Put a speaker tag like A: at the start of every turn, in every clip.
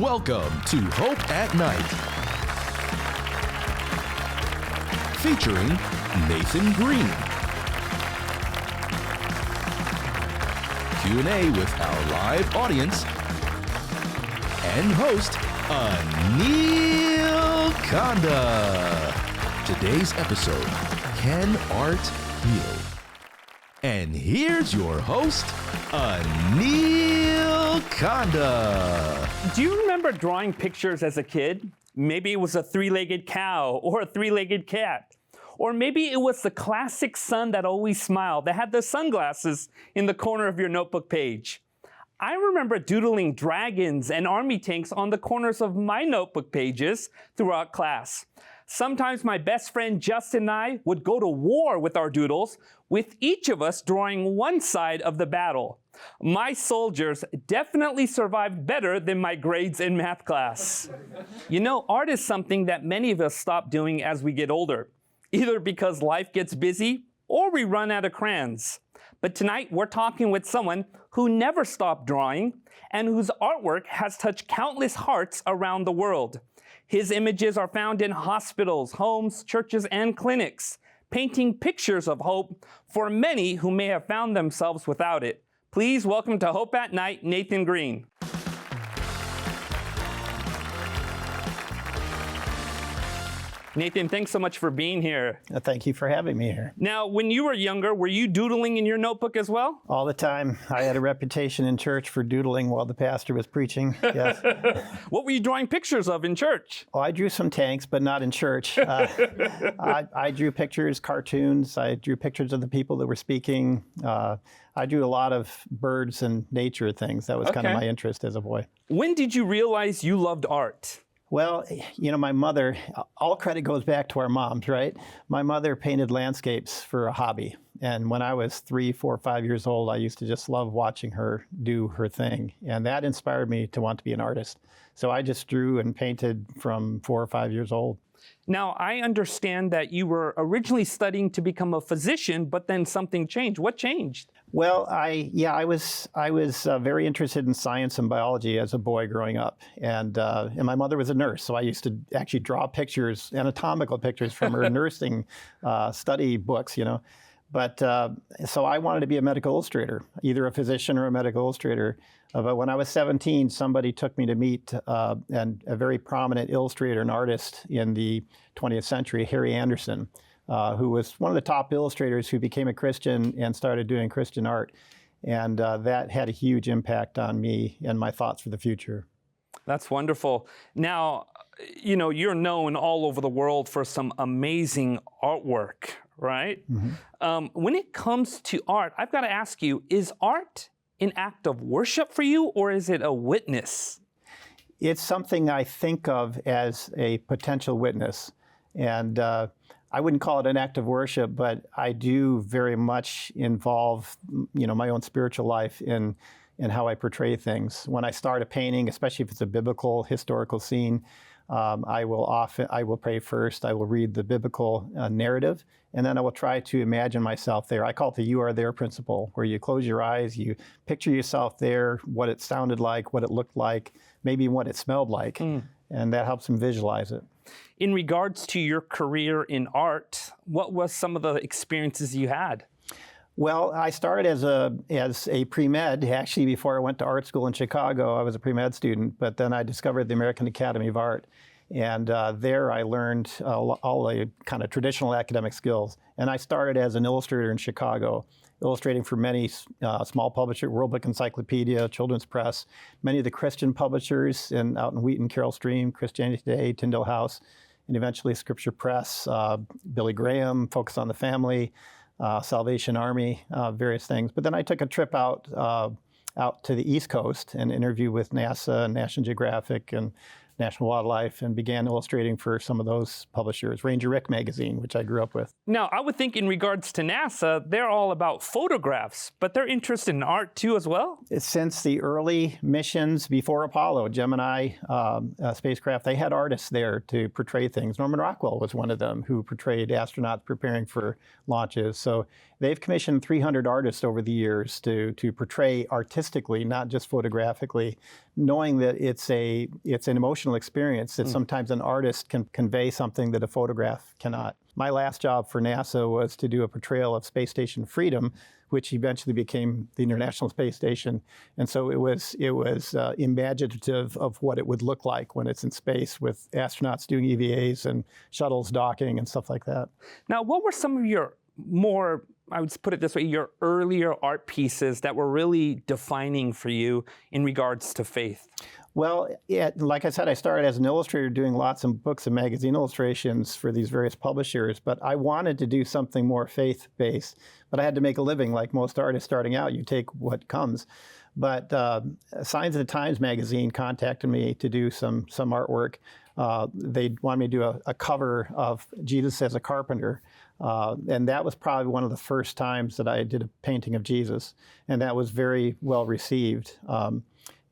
A: Welcome to Hope at Night, featuring Nathan Greene. Q&A with our live audience and host, Anil Kanda. Today's episode, Can Art Heal? And here's your host, Anil Kanda.
B: Do you remember drawing pictures as a kid? Maybe it was a three-legged cow or a three-legged cat. Or maybe it was the classic sun that always smiled, that had the sunglasses in the corner of your notebook page. I remember doodling dragons and army tanks on the corners of my notebook pages throughout class. Sometimes my best friend Justin and I would go to war with our doodles, with each of us drawing one side of the battle. My soldiers definitely survived better than my grades in math class. You know, art is something that many of us stop doing as we get older, either because life gets busy or we run out of crayons. But tonight we're talking with someone who never stopped drawing and whose artwork has touched countless hearts around the world. His images are found in hospitals, homes, churches, and clinics, painting pictures of hope for many who may have found themselves without it. Please welcome to Hope at Night, Nathan Greene. Nathan, thanks so much for being here.
C: Thank you for having me here.
B: Now, when you were younger, were you doodling in your notebook as well?
C: All the time. I had a reputation in church for doodling while the pastor was preaching. Yes.
B: What were you drawing pictures of in church?
C: Oh, I drew some tanks, but not in church. I drew pictures, cartoons. I drew pictures of the people that were speaking. I drew a lot of birds and nature things. That was kind of my interest as a boy.
B: When did you realize you loved art?
C: Well, you know, my mother, all credit goes back to our moms, right? My mother painted landscapes for a hobby. And when I was 3, 4, 5 years old, I used to just love watching her do her thing. And that inspired me to want to be an artist. So I just drew and painted from 4 or 5 years old.
B: Now, I understand that you were originally studying to become a physician, but then something changed. What changed?
C: Well, I was very interested in science and biology as a boy growing up, and my mother was a nurse, so I used to actually draw pictures, anatomical pictures from her nursing study books, you know. But so I wanted to be a medical illustrator, either a physician or a medical illustrator. But when I was 17, somebody took me to meet a very prominent illustrator and artist in the 20th century, Harry Anderson, who was one of the top illustrators who became a Christian and started doing Christian art. And that had a huge impact on me and my thoughts for the future.
B: That's wonderful. Now, you know, you're known all over the world for some amazing artwork, right? Mm-hmm. When it comes to art, I've got to ask you, is art an act of worship for you, or is it a witness?
C: It's something I think of as a potential witness. And I wouldn't call it an act of worship, but I do very much involve, you know, my own spiritual life in how I portray things. When I start a painting, especially if it's a biblical, historical scene, I will pray first. I will read the biblical narrative, and then I will try to imagine myself there. I call it the "you are there" principle, where you close your eyes, you picture yourself there, what it sounded like, what it looked like, maybe what it smelled like, and that helps them visualize it.
B: In regards to your career in art, what was some of the experiences you had?
C: Well, I started as a pre-med. Actually, before I went to art school in Chicago, I was a pre-med student, but then I discovered the American Academy of Art. And there I learned all the kind of traditional academic skills. And I started as an illustrator in Chicago, illustrating for many small publishers, World Book Encyclopedia, Children's Press, many of the Christian publishers out in Wheaton, Carroll Stream, Christianity Today, Tyndale House, and eventually Scripture Press, Billy Graham, Focus on the Family, Salvation Army, various things. But then I took a trip out to the East Coast and interviewed with NASA and National Geographic and National Wildlife, and began illustrating for some of those publishers, Ranger Rick magazine, which I grew up with.
B: Now, I would think in regards to NASA, they're all about photographs, but they're interested in art too as well?
C: Since the early missions before Apollo, Gemini spacecraft, they had artists there to portray things. Norman Rockwell was one of them who portrayed astronauts preparing for launches. So they've commissioned 300 artists over the years to portray artistically, not just photographically, knowing that it's an emotional experience that sometimes an artist can convey something that a photograph cannot. My last job for NASA was to do a portrayal of Space Station Freedom, which eventually became the International Space Station. And so it was imaginative of what it would look like when it's in space with astronauts doing EVAs and shuttles docking and stuff like that.
B: Now, what were some of your more, I would put it this way, your earlier art pieces that were really defining for you in regards to faith?
C: Well, like I said, I started as an illustrator doing lots of books and magazine illustrations for these various publishers, but I wanted to do something more faith-based. But I had to make a living like most artists starting out. You take what comes. But Signs of the Times magazine contacted me to do some artwork. They wanted me to do a cover of Jesus as a carpenter. And that was probably one of the first times that I did a painting of Jesus. And that was very well received.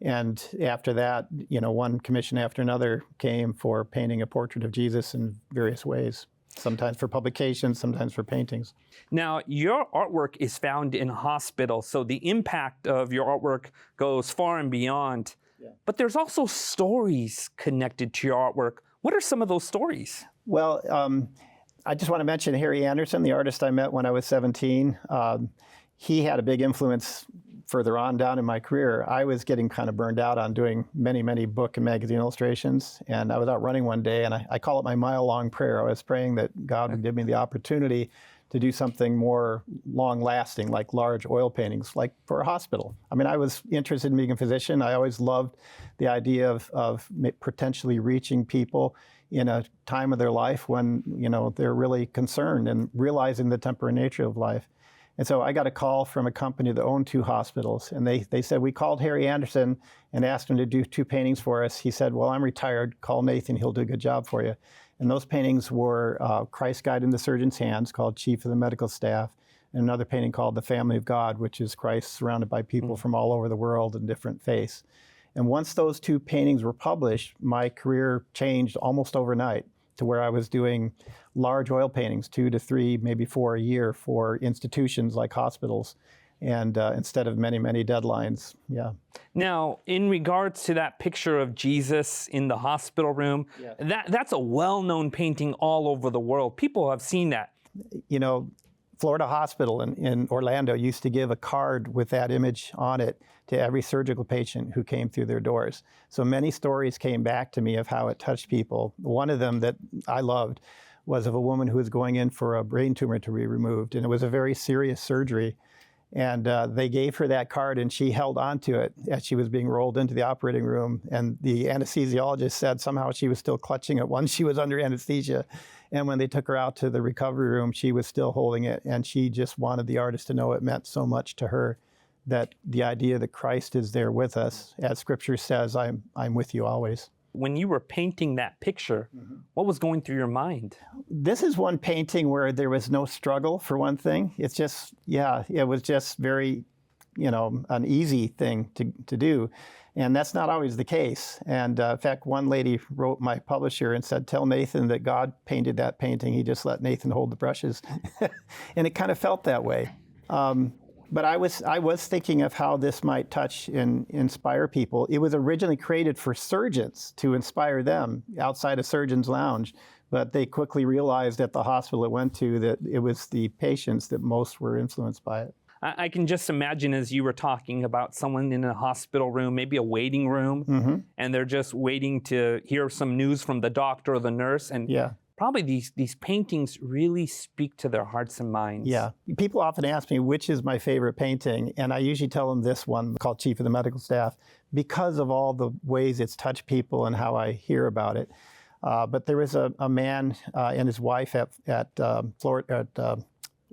C: And after that, one commission after another came for painting a portrait of Jesus in various ways, sometimes for publications, sometimes for paintings.
B: Now, your artwork is found in hospitals, so the impact of your artwork goes far and beyond. Yeah. But there's also stories connected to your artwork. What are some of those stories?
C: Well, I just want to mention Harry Anderson, the artist I met when I was 17. He had a big influence further on down in my career. I was getting kind of burned out on doing many, many book and magazine illustrations. And I was out running one day, and I call it my mile-long prayer. I was praying that God would give me the opportunity to do something more long-lasting, like large oil paintings, like for a hospital. I mean, I was interested in being a physician. I always loved the idea of potentially reaching people in a time of their life when, they're really concerned and realizing the temporary nature of life. And so I got a call from a company that owned 2 hospitals, and they said, we called Harry Anderson and asked him to do 2 paintings for us. He said, well, I'm retired. Call Nathan. He'll do a good job for you. And those paintings were Christ Guide in the Surgeon's Hands, called Chief of the Medical Staff, and another painting called The Family of God, which is Christ surrounded by people from all over the world in different faiths. And once those 2 paintings were published, my career changed almost overnight to where I was doing large oil paintings, 2 to 3, maybe 4 a year for institutions like hospitals, and instead of many, many deadlines. Yeah.
B: Now, in regards to that picture of Jesus in the hospital room, that's a well-known painting all over the world. People have seen that.
C: Florida Hospital in Orlando used to give a card with that image on it to every surgical patient who came through their doors. So many stories came back to me of how it touched people. One of them that I loved was of a woman who was going in for a brain tumor to be removed, and it was a very serious surgery. And they gave her that card, and she held on to it as she was being rolled into the operating room. And the anesthesiologist said somehow she was still clutching it once she was under anesthesia. And when they took her out to the recovery room, she was still holding it. And she just wanted the artist to know it meant so much to her, that the idea that Christ is there with us, as Scripture says, I'm with you always.
B: When you were painting that picture, what was going through your mind?
C: This is one painting where there was no struggle, for one thing. It's just, it was just very, an easy thing to do. And that's not always the case. And in fact, one lady wrote my publisher and said, tell Nathan that God painted that painting. He just let Nathan hold the brushes. And it kind of felt that way. But I was thinking of how this might touch and inspire people. It was originally created for surgeons to inspire them outside a surgeon's lounge, but they quickly realized at the hospital it went to that it was the patients that most were influenced by it.
B: I can just imagine, as you were talking about someone in a hospital room, maybe a waiting room, and they're just waiting to hear some news from the doctor or the nurse, and probably these paintings really speak to their hearts and minds.
C: Yeah. People often ask me which is my favorite painting, and I usually tell them this one called Chief of the Medical Staff because of all the ways it's touched people and how I hear about it. But there was a man and his wife at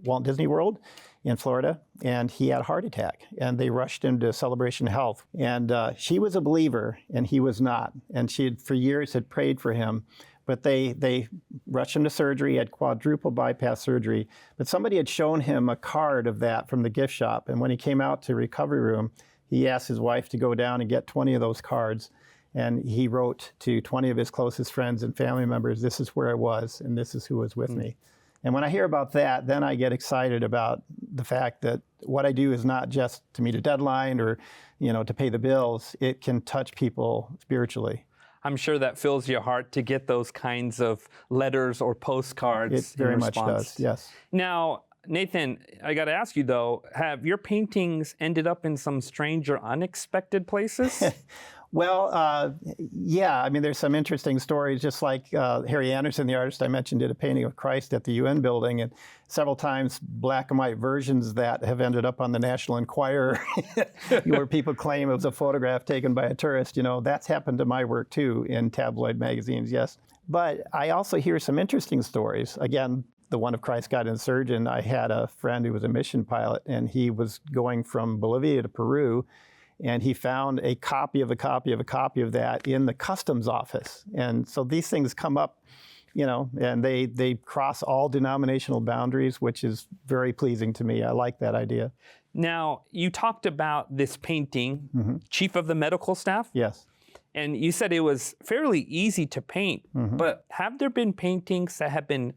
C: Walt Disney World in Florida, and he had a heart attack, and they rushed him to Celebration Health. And she was a believer, and he was not. And she had, for years, had prayed for him. But they rushed him to surgery, had quadruple bypass surgery. But somebody had shown him a card of that from the gift shop. And when he came out to recovery room, he asked his wife to go down and get 20 of those cards. And he wrote to 20 of his closest friends and family members, this is where I was, and this is who was with me. And when I hear about that, then I get excited about the fact that what I do is not just to meet a deadline or, to pay the bills. It can touch people spiritually.
B: I'm sure that fills your heart to get those kinds of letters or postcards.
C: It very much does, yes.
B: Now, Nathan, I got to ask you though, have your paintings ended up in some strange or unexpected places?
C: Well, yeah, I mean, there's some interesting stories, just like Harry Anderson, the artist I mentioned, did a painting of Christ at the UN building, and several times black and white versions that have ended up on the National Enquirer, where people claim it was a photograph taken by a tourist. That's happened to my work too in tabloid magazines, yes. But I also hear some interesting stories. Again, the one of Christ, God, and Surgeon, I had a friend who was a mission pilot, and he was going from Bolivia to Peru, and he found a copy of a copy of a copy of that in the customs office. And so these things come up, and they cross all denominational boundaries, which is very pleasing to me. I like that idea.
B: Now, you talked about this painting, Chief of the Medical Staff?
C: Yes.
B: And you said it was fairly easy to paint, but have there been paintings that have been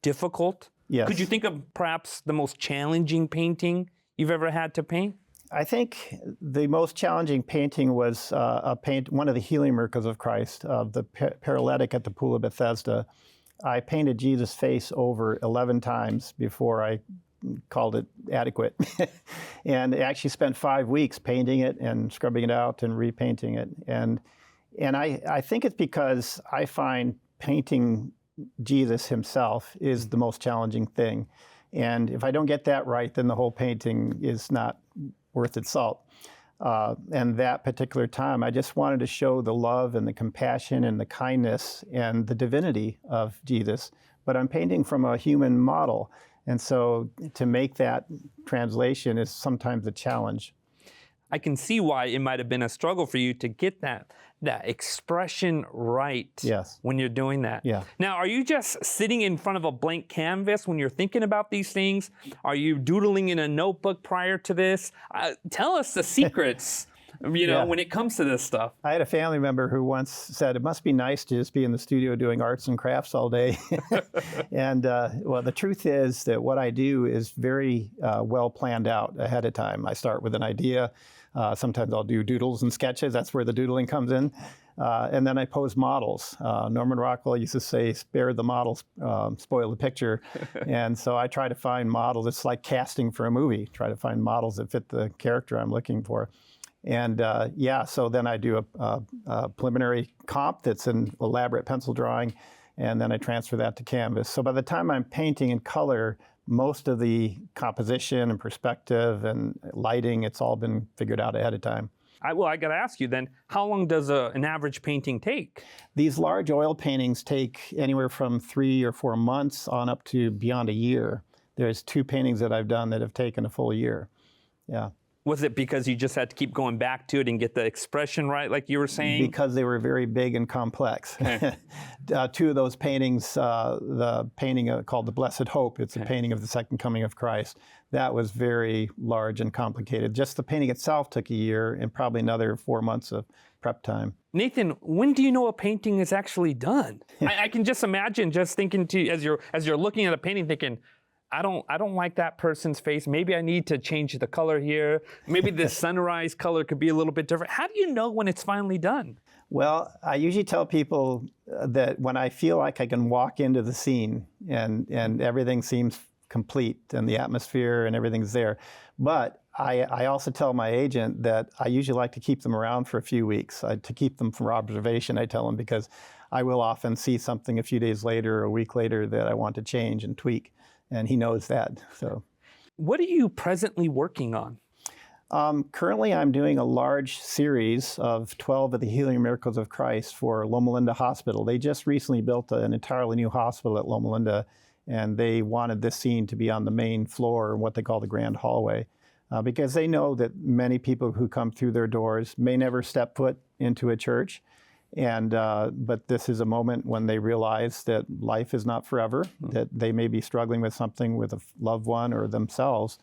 B: difficult?
C: Yes.
B: Could you think of perhaps the most challenging painting you've ever had to paint?
C: I think the most challenging painting was one of the healing miracles of Christ, the paralytic at the Pool of Bethesda. I painted Jesus' face over 11 times before I called it adequate. And I actually spent 5 weeks painting it and scrubbing it out and repainting it. And I think it's because I find painting Jesus himself is the most challenging thing. And if I don't get that right, then the whole painting is not worth its salt. And that particular time, I just wanted to show the love and the compassion and the kindness and the divinity of Jesus. But I'm painting from a human model. And so to make that translation is sometimes a challenge.
B: I can see why it might have been a struggle for you to get that expression right.
C: Yes.
B: When you're doing that.
C: Yeah.
B: Now, are you just sitting in front of a blank canvas when you're thinking about these things? Are you doodling in a notebook prior to this? Tell us the secrets, when it comes to this stuff.
C: I had a family member who once said, it must be nice to just be in the studio doing arts and crafts all day. And well, the truth is that what I do is very well planned out ahead of time. I start with an idea. Sometimes I'll do doodles and sketches. That's where the doodling comes in. And then I pose models. Norman Rockwell used to say, spare the models, spoil the picture. And so I try to find models. It's like casting for a movie. Try to find models that fit the character I'm looking for. And so then I do a preliminary comp that's an elaborate pencil drawing, and then I transfer that to canvas. So by the time I'm painting in color, most of the composition and perspective and lighting, it's all been figured out ahead of time.
B: I got to ask you then, how long does an average painting take?
C: These large oil paintings take anywhere from 3 or 4 months on up to beyond a year. There's 2 paintings that I've done that have taken a full year. Yeah.
B: Was it because you just had to keep going back to it and get the expression right, like you were saying?
C: Because they were very big and complex. Okay. 2 of those paintings, the painting called The Blessed Hope, it's a painting of the Second Coming of Christ. That was very large and complicated. Just the painting itself took a year and probably another 4 months of prep time.
B: Nathan, when do you know a painting is actually done? I can just imagine just thinking as you're looking at a painting thinking, I don't like that person's face. Maybe I need to change the color here. Maybe the sunrise color could be a little bit different. How do you know when it's finally done?
C: Well, I usually tell people that when I feel like I can walk into the scene and everything seems complete and the atmosphere and everything's there. But I also tell my agent that I usually like to keep them around for a few weeks, to keep them for observation, I tell them, because I will often see something a few days later or a week later that I want to change and tweak. And he knows that. So,
B: what are you presently working on?
C: Currently, I'm doing a large series of 12 of the Healing Miracles of Christ for Loma Linda Hospital. They just recently built an entirely new hospital at Loma Linda, and they wanted this scene to be on the main floor, what they call the grand hallway, because they know that many people who come through their doors may never step foot into a church. And but this is a moment when they realize that life is not forever, that they may be struggling with something with a loved one or themselves.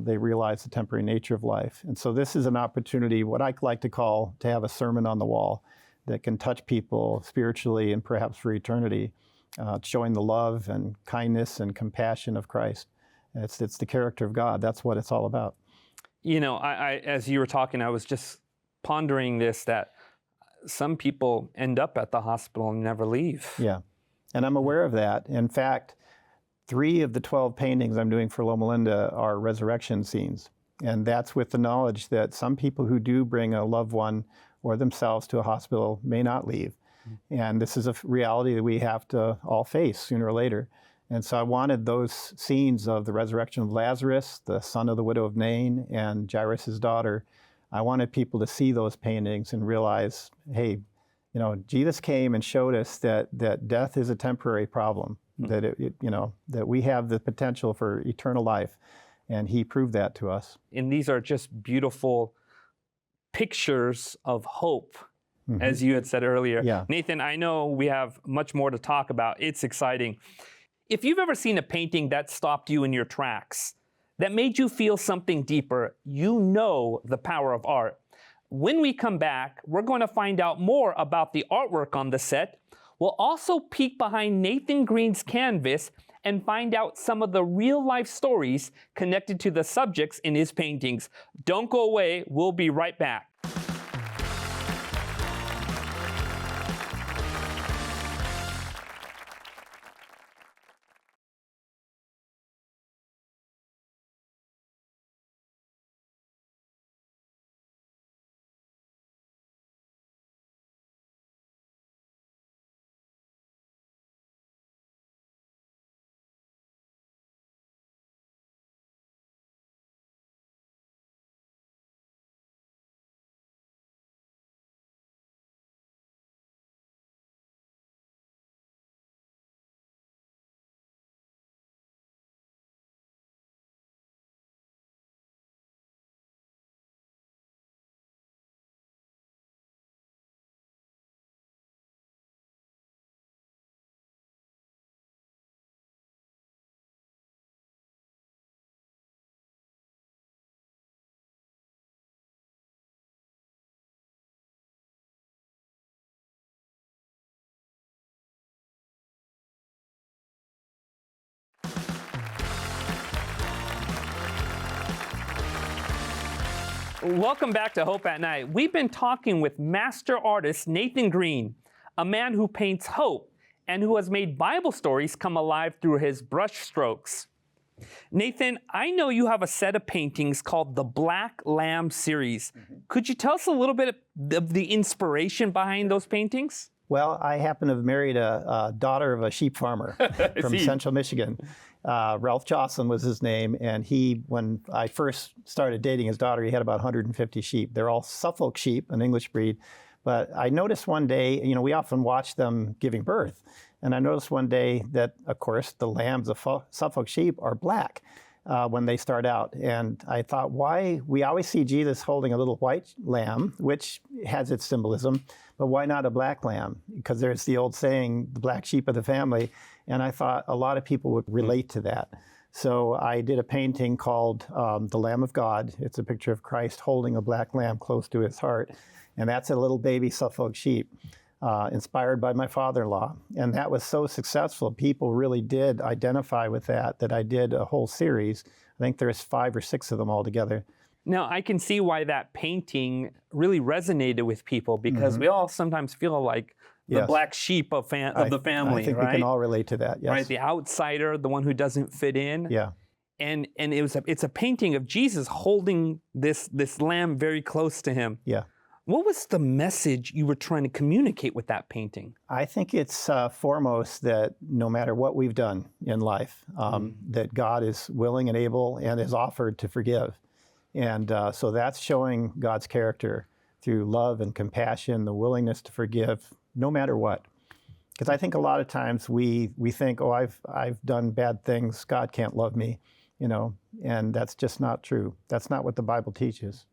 C: They realize the temporary nature of life. And so this is an opportunity, what I like to call, to have a sermon on the wall that can touch people spiritually and perhaps for eternity. showing the love and kindness and compassion of Christ. It's the character of God. That's what it's all about.
B: You know, I as you were talking, I was just pondering this, that some people end up at the hospital and never leave.
C: Yeah, and I'm aware of that. In fact, 3 of the 12 paintings I'm doing for Loma Linda are resurrection scenes. And that's with the knowledge that some people who do bring a loved one or themselves to a hospital may not leave. And this is a reality that we have to all face sooner or later. And so I wanted those scenes of the resurrection of Lazarus, the son of the widow of Nain, and Jairus' daughter. I wanted people to see those paintings and realize, hey, you know, Jesus came and showed us that death is a temporary problem, that that we have the potential for eternal life, and he proved that to us.
B: And these are just beautiful pictures of hope, as you had said earlier.
C: Yeah.
B: Nathan, I know we have much more to talk about. It's exciting. If you've ever seen a painting that stopped you in your tracks, that made you feel something deeper, you know the power of art. When we come back, we're going to find out more about the artwork on the set. We'll also peek behind Nathan Greene's canvas and find out some of the real-life stories connected to the subjects in his paintings. Don't go away. We'll be right back. Welcome back to Hope at Night. We've been talking with master artist Nathan Greene, a man who paints hope and who has made Bible stories come alive through his brush strokes. Nathan, I know you have a set of paintings called the Black Lamb series. Could you tell us a little bit of the inspiration behind those paintings?
C: Well, I happen to have married a daughter of a sheep farmer from central Michigan. Ralph Jocelyn was his name, and when I first started dating his daughter, he had about 150 sheep. They're all Suffolk sheep, an English breed. But I noticed one day, we often watch them giving birth, and I noticed one day that, of course, the lambs of Suffolk sheep are black when they start out. And I thought, why? We always see Jesus holding a little white lamb, which has its symbolism, but why not a black lamb? Because there's the old saying, the black sheep of the family. And I thought a lot of people would relate to that. So I did a painting called The Lamb of God. It's a picture of Christ holding a black lamb close to his heart. And that's a little baby Suffolk sheep, inspired by my father-in-law. And that was so successful. People really did identify with that I did a whole series. I think there's 5 or 6 of them altogether.
B: Now, I can see why that painting really resonated with people, because we all sometimes feel like the black sheep of the family,
C: I think
B: right?
C: we can all relate to that, yes.
B: Right, the outsider, the one who doesn't fit in.
C: Yeah.
B: And it's a painting of Jesus holding this lamb very close to him.
C: Yeah.
B: What was the message you were trying to communicate with that painting?
C: I think it's foremost that no matter what we've done in life, that God is willing and able and is offered to forgive. And so that's showing God's character through love and compassion, the willingness to forgive no matter what. Because I think a lot of times we think, oh, I've done bad things, God can't love me, and that's just not true. That's not what the Bible teaches.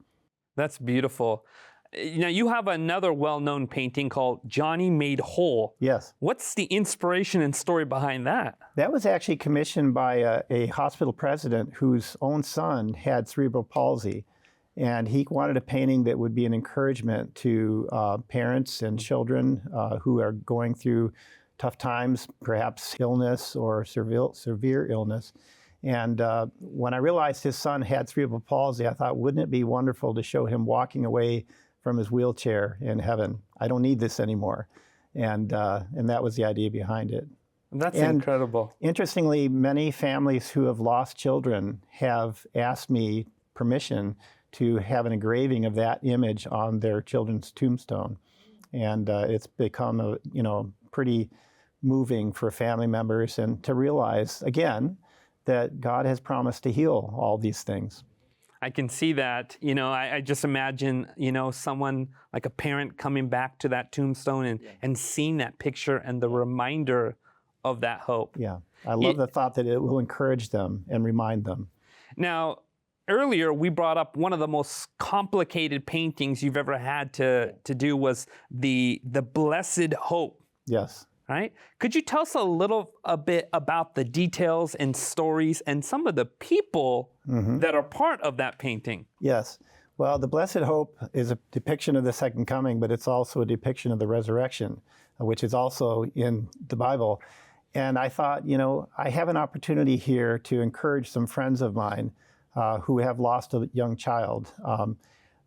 B: That's beautiful. Now, you have another well-known painting called Johnny Made Whole.
C: Yes.
B: What's the inspiration and story behind that?
C: That was actually commissioned by a hospital president whose own son had cerebral palsy. And he wanted a painting that would be an encouragement to parents and children who are going through tough times, perhaps illness or severe illness. And when I realized his son had cerebral palsy, I thought, wouldn't it be wonderful to show him walking away from his wheelchair in heaven? I don't need this anymore. And that was the idea behind it.
B: That's incredible.
C: Interestingly, many families who have lost children have asked me permission to have an engraving of that image on their children's tombstone. And it's become pretty moving for family members, and to realize, again, that God has promised to heal all these things.
B: I can see that. I just imagine, someone like a parent coming back to that tombstone and seeing that picture and the reminder of that hope.
C: Yeah, I love the thought that it will encourage them and remind them.
B: Now, earlier we brought up one of the most complicated paintings you've ever had to do was the Blessed Hope.
C: Yes.
B: Right? Could you tell us a bit about the details and stories and some of the people that are part of that painting?
C: Yes. Well, the Blessed Hope is a depiction of the second coming, but it's also a depiction of the resurrection, which is also in the Bible. And I thought, I have an opportunity here to encourage some friends of mine who have lost a young child.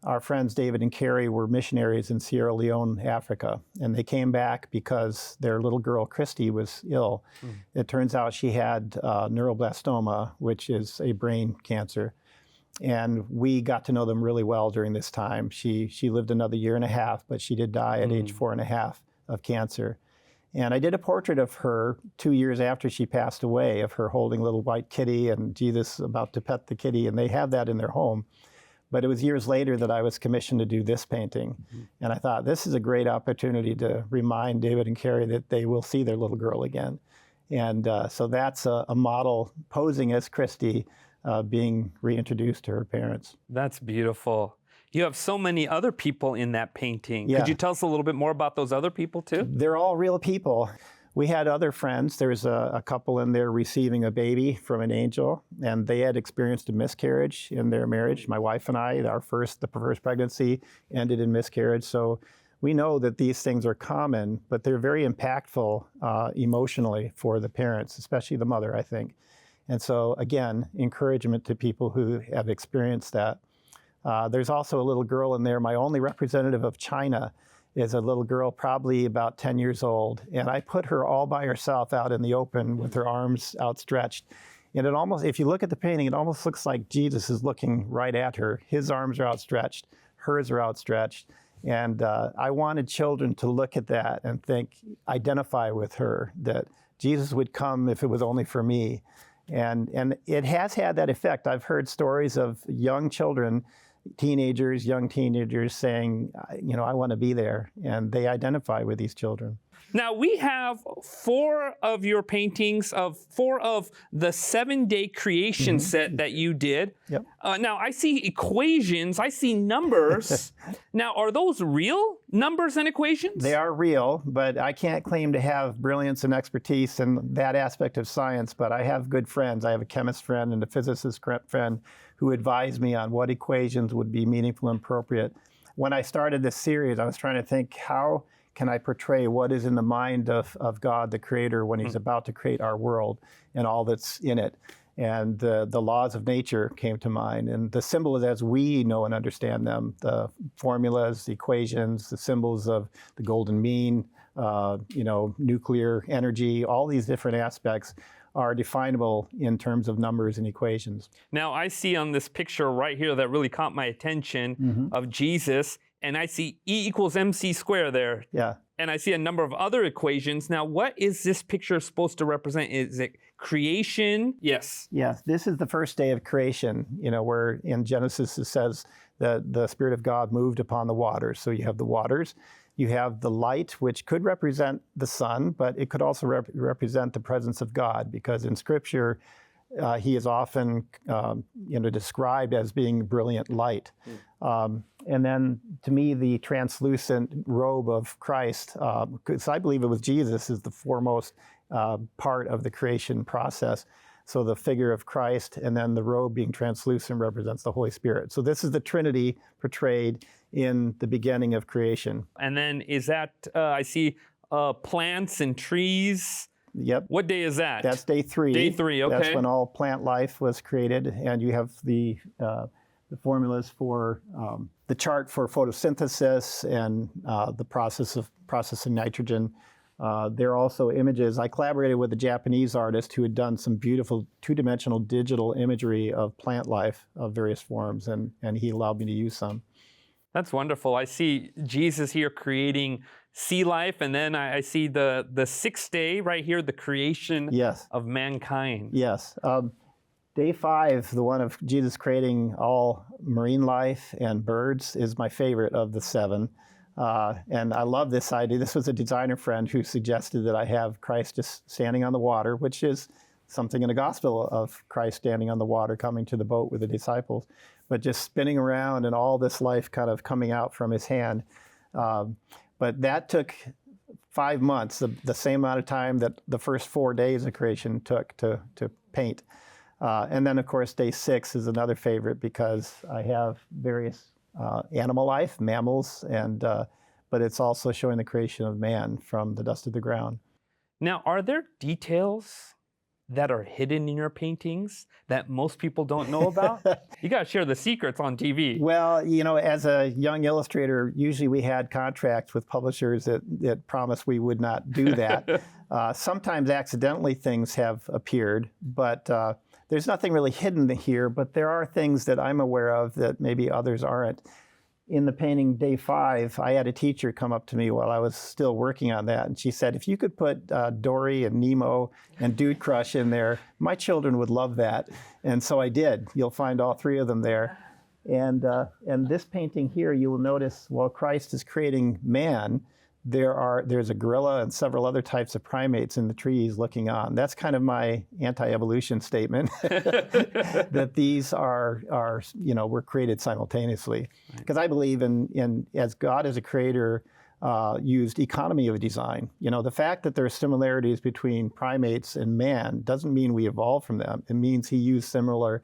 C: Our friends David and Carrie were missionaries in Sierra Leone, Africa, and they came back because their little girl, Christy, was ill. It turns out she had neuroblastoma, which is a brain cancer. And we got to know them really well during this time. She lived another year and a half, but she did die at age 4.5 of cancer. And I did a portrait of her 2 years after she passed away, of her holding a little white kitty and Jesus about to pet the kitty, and they have that in their home. But it was years later that I was commissioned to do this painting. And I thought, this is a great opportunity to remind David and Carrie that they will see their little girl again. And so that's a model posing as Christy, being reintroduced to her parents.
B: That's beautiful. You have so many other people in that painting.
C: Yeah.
B: Could you tell us a little bit more about those other people too?
C: They're all real people. We had other friends. There's a couple in there receiving a baby from an angel, and they had experienced a miscarriage in their marriage. My wife and I, the first pregnancy ended in miscarriage. So we know that these things are common, but they're very impactful emotionally for the parents, especially the mother, I think. And so again, encouragement to people who have experienced that. There's also a little girl in there. My only representative of China is a little girl, probably about 10 years old. And I put her all by herself out in the open with her arms outstretched. And it almost, if you look at the painting, it almost looks like Jesus is looking right at her. His arms are outstretched, hers are outstretched. And I wanted children to look at that and think, identify with her, that Jesus would come if it was only for me. And it has had that effect. I've heard stories of young children, young teenagers saying, I want to be there. And they identify with these children.
B: Now, we have 4 of your paintings of 4 of the 7-day creation set that you did.
C: Yep.
B: Now, I see equations, I see numbers. Now, are those real numbers and equations?
C: They are real, but I can't claim to have brilliance and expertise in that aspect of science, but I have good friends. I have a chemist friend and a physicist friend who advised me on what equations would be meaningful and appropriate. When I started this series, I was trying to think, how can I portray what is in the mind of God, the Creator, when He's about to create our world and all that's in it? And the laws of nature came to mind. And the symbols as we know and understand them, the formulas, the equations, the symbols of the golden mean, nuclear energy, all these different aspects are definable in terms of numbers and equations.
B: Now, I see on this picture right here that really caught my attention of Jesus, and I see E equals MC squared there.
C: Yeah.
B: And I see a number of other equations. Now, what is this picture supposed to represent? Is it creation? Yes.
C: Yes, this is the first day of creation, where in Genesis it says that the Spirit of God moved upon the waters. So you have the waters, you have the light, which could represent the sun, but it could also represent the presence of God, because in Scripture, He is often described as being brilliant light. And then, to me, the translucent robe of Christ, because I believe it was Jesus, is the foremost part of the creation process. So the figure of Christ and then the robe being translucent represents the Holy Spirit. So this is the Trinity portrayed in the beginning of creation.
B: And then is that, I see plants and trees.
C: Yep.
B: What day is that?
C: That's day 3.
B: Day 3, okay.
C: That's when all plant life was created, and you have the formulas for the chart for photosynthesis and the process of processing nitrogen. There are also images. I collaborated with a Japanese artist who had done some beautiful two-dimensional digital imagery of plant life of various forms, and he allowed me to use some.
B: That's wonderful. I see Jesus here creating sea life, and then I see the 6th day right here, the creation
C: Yes.
B: of mankind.
C: Yes. Day 5, the one of Jesus creating all marine life and birds, is my favorite of the 7. And I love this idea. This was a designer friend who suggested that I have Christ just standing on the water, which is something in the gospel of Christ standing on the water, coming to the boat with the disciples, but just spinning around and all this life kind of coming out from his hand. But that took 5 months, the same amount of time that the first 4 days of creation took to paint. And then, of course, day 6 is another favorite because I have various animal life, mammals, and but it's also showing the creation of man from the dust of the ground.
B: Now, are there details that are hidden in your paintings that most people don't know about? You got to share the secrets on TV.
C: Well, as a young illustrator, usually we had contracts with publishers that promised we would not do that. Sometimes accidentally things have appeared, but there's nothing really hidden here, but there are things that I'm aware of that maybe others aren't. In the painting day 5, I had a teacher come up to me while I was still working on that, and she said, if you could put Dory and Nemo and Dude Crush in there, my children would love that. And so I did. You'll find all 3 of them there. And this painting here, you will notice while Christ is creating man, there's a gorilla and several other types of primates in the trees looking on. That's kind of my anti-evolution statement, that these were created simultaneously. Because I believe in as God as a creator used economy of design. The fact that there are similarities between primates and man doesn't mean we evolved from them. It means he used similar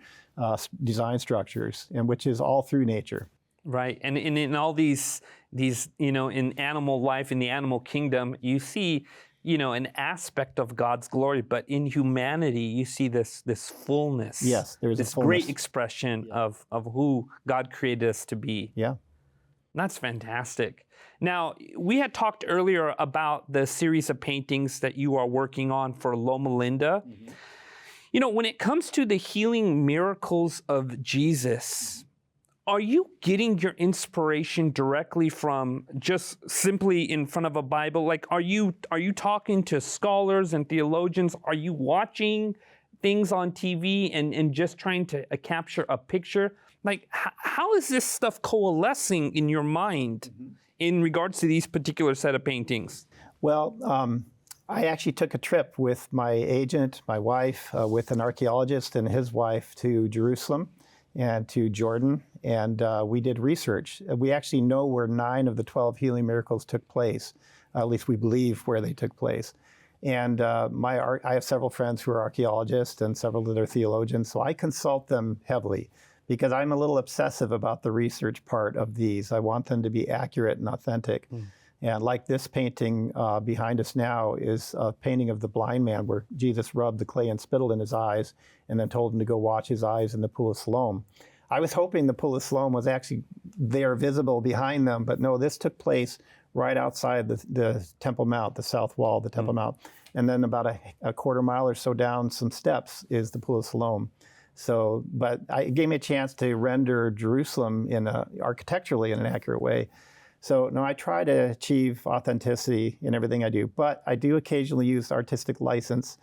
C: design structures, and which is all through nature.
B: Right, and in all these, in animal life, in the animal kingdom, you see, an aspect of God's glory, but in humanity, you see this fullness.
C: Yes, there's
B: this
C: a fullness.
B: great expression of who God created us to be.
C: Yeah.
B: That's fantastic. Now, we had talked earlier about the series of paintings that you are working on for Loma Linda. Mm-hmm. When it comes to the healing miracles of Jesus, are you getting your inspiration directly from just simply in front of a Bible? Like, are you talking to scholars and theologians? Are you watching things on TV and just trying to capture a picture? Like, how is this stuff coalescing in your mind in regards to these particular set of paintings?
C: Well, I actually took a trip with my agent, my wife, with an archaeologist and his wife to Jerusalem and to Jordan, and we did research. We actually know where 9 of the 12 healing miracles took place. At least we believe where they took place. And I have several friends who are archaeologists and several other theologians, so I consult them heavily because I'm a little obsessive about the research part of these. I want them to be accurate and authentic. And like this painting behind us now is a painting of the blind man where Jesus rubbed the clay and spittle in his eyes and then told him to go wash his eyes in the pool of Siloam. I was hoping the pool of Siloam was actually there visible behind them, but no, this took place right outside the Temple Mount, the south wall of the Temple Mount. And then about a quarter mile or so down some steps is the pool of Siloam. So, but it gave me a chance to render Jerusalem architecturally in an accurate way. So, no, I try to achieve authenticity in everything I do, but I do occasionally use artistic license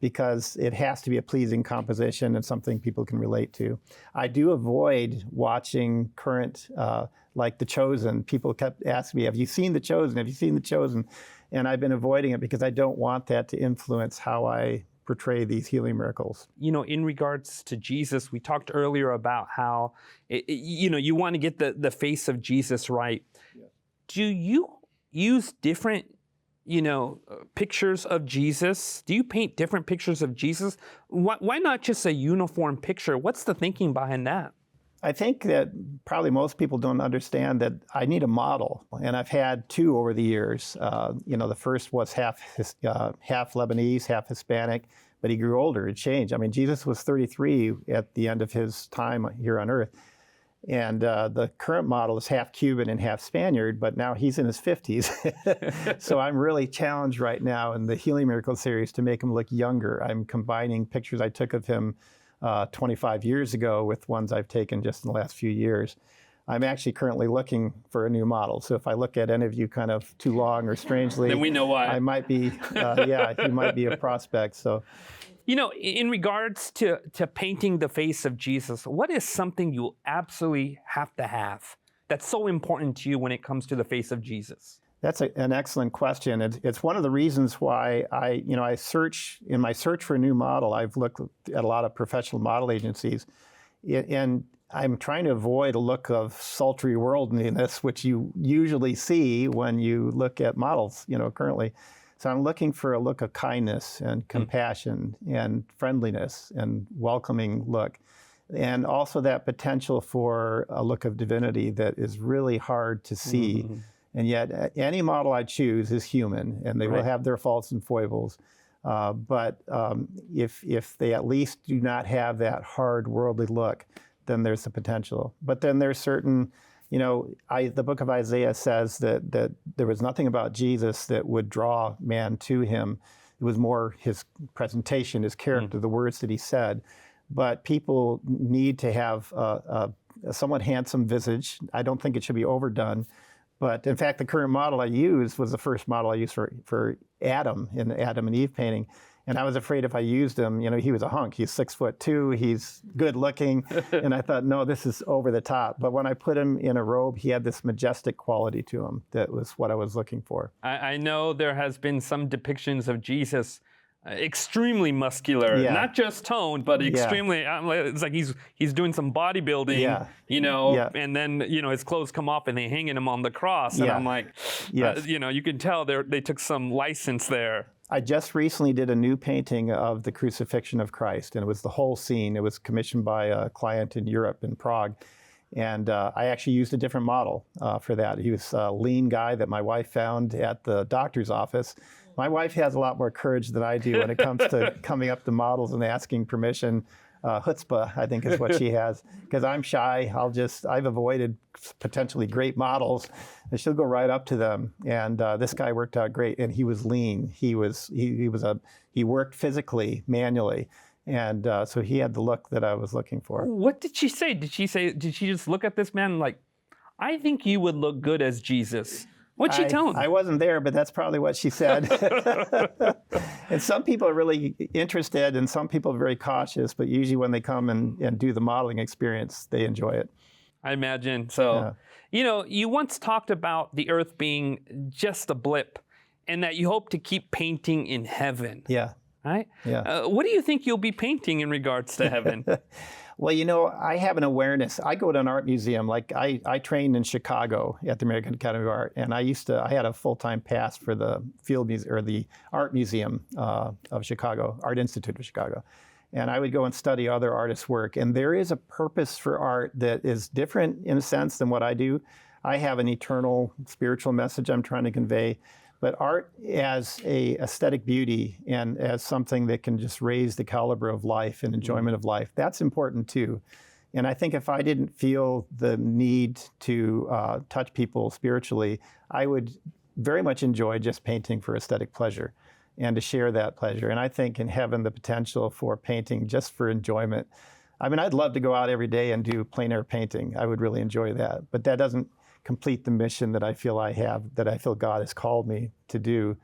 C: because it has to be a pleasing composition and something people can relate to. I do avoid watching current, like The Chosen. People kept asking me, have you seen The Chosen? Have you seen The Chosen? And I've been avoiding it because I don't want that to influence how I portray these healing miracles.
B: In regards to Jesus, we talked earlier about how, you want to get the face of Jesus right. Yeah. Do you use different, pictures of Jesus? Do you paint different pictures of Jesus? Why not just a uniform picture? What's the thinking behind that?
C: I think that probably most people don't understand that I need a model, and I've had two over the years. The first was half Lebanese, half Hispanic, but he grew older. It changed. I mean, Jesus was 33 at the end of his time here on earth. And the current model is half Cuban and half Spaniard, but now he's in his 50s. So I'm really challenged right now in the Healing Miracle series to make him look younger. I'm combining pictures I took of him 25 years ago with ones I've taken just in the last few years. I'm actually currently looking for a new model. So if I look at any of you kind of too long or strangely,
B: then we know why.
C: I might be, he might be a prospect. So.
B: In regards to painting the face of Jesus, what is something you absolutely have to have that's so important to you when it comes to the face of Jesus?
C: That's an excellent question. It's one of the reasons why I search, in my search for a new model, I've looked at a lot of professional model agencies, and I'm trying to avoid a look of sultry worldliness, which you usually see when you look at models, currently. So I'm looking for a look of kindness and compassion and friendliness and welcoming look. And also that potential for a look of divinity that is really hard to see. And yet any model I choose is human, and they will have their faults and foibles. But if they at least do not have that hard worldly look, then there's the potential. But then there's certain, the book of Isaiah says that there was nothing about Jesus that would draw man to him. It was more his presentation, his character, the words that he said. But people need to have a somewhat handsome visage. I don't think it should be overdone. But in fact, the current model I used was the first model I used for Adam in the Adam and Eve painting. And I was afraid if I used him, he was a hunk. He's 6'2", he's good looking. And I thought, no, this is over the top. But when I put him in a robe, he had this majestic quality to him that was what I was looking for.
B: I know there has been some depictions of Jesus extremely muscular, not just toned, but extremely, it's like he's doing some bodybuilding, and then, his clothes come off and they hanging him on the cross. And I'm like, you can tell they took some license there.
C: I just recently did a new painting of the crucifixion of Christ, and it was the whole scene. It was commissioned by a client in Europe, in Prague. And I actually used a different model for that. He was a lean guy that my wife found at the doctor's office. My wife has a lot more courage than I do when it comes to coming up to models and asking permission. Chutzpah, I think, is what she has. Because I'm shy, I've avoided potentially great models, and she'll go right up to them. And this guy worked out great, and he was lean. He worked physically, manually, and so he had the look that I was looking for.
B: What did she say? Did she just look at this man like, I think you would look good as Jesus? What'd she tell him?
C: I wasn't there, but that's probably what she said. And some people are really interested, and some people are very cautious, but usually when they come and do the modeling experience, they enjoy it.
B: I imagine. So, you once talked about the earth being just a blip, and that you hope to keep painting in heaven.
C: Yeah.
B: Right?
C: Yeah.
B: What do you think you'll be painting in regards to heaven?
C: Well, I have an awareness. I go to an art museum. Like I trained in Chicago at the American Academy of Art, and I had a full-time pass for the the Art Museum of Chicago, Art Institute of Chicago. And I would go and study other artists' work. And there is a purpose for art that is different in a sense than what I do. I have an eternal spiritual message I'm trying to convey. But art as a aesthetic beauty and as something that can just raise the caliber of life and enjoyment of life, that's important too. And I think if I didn't feel the need to touch people spiritually, I would very much enjoy just painting for aesthetic pleasure and to share that pleasure. And I think in heaven, the potential for painting just for enjoyment. I mean, I'd love to go out every day and do plein air painting. I would really enjoy that. But that doesn't complete the mission that I feel I have, that I feel God has called me to do,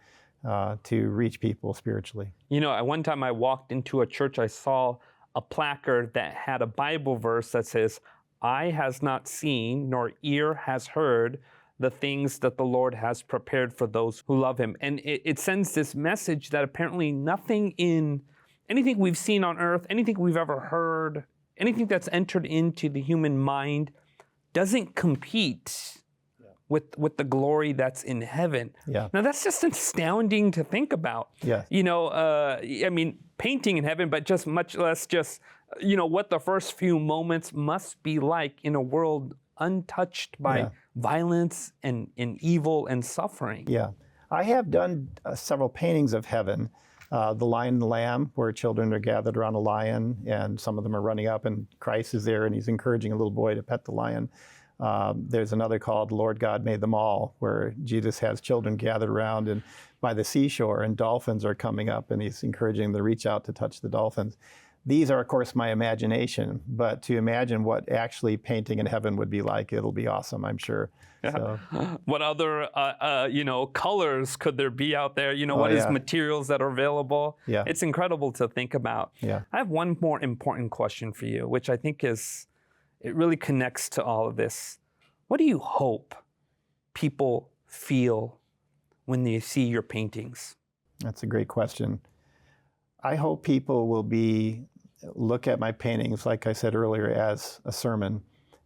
C: to reach people spiritually.
B: At one time I walked into a church, I saw a placard that had a Bible verse that says, "Eye has not seen, nor ear has heard the things that the Lord has prepared for those who love him." And it sends this message that apparently anything we've seen on earth, anything we've ever heard, anything that's entered into the human mind doesn't compete with the glory that's in heaven.
C: Yeah.
B: Now that's just astounding to think about.
C: Yeah.
B: I mean, painting in heaven, but just much less just what the first few moments must be like in a world untouched by violence and evil and suffering.
C: Yeah. I have done several paintings of heaven. The Lion and the Lamb, where children are gathered around a lion, and some of them are running up, and Christ is there, and he's encouraging a little boy to pet the lion. There's another called Lord God Made Them All, where Jesus has children gathered around and by the seashore, and dolphins are coming up, and he's encouraging them to reach out to touch the dolphins. These are, of course, my imagination, but to imagine what actually painting in heaven would be like, it'll be awesome, I'm sure.
B: Yeah.
C: So.
B: What other, colors could there be out there? What is materials that are available?
C: Yeah.
B: It's incredible to think about.
C: Yeah.
B: I have one more important question for you, which I think it really connects to all of this. What do you hope people feel when they see your paintings?
C: That's a great question. I hope people will look at my paintings, like I said earlier, as a sermon,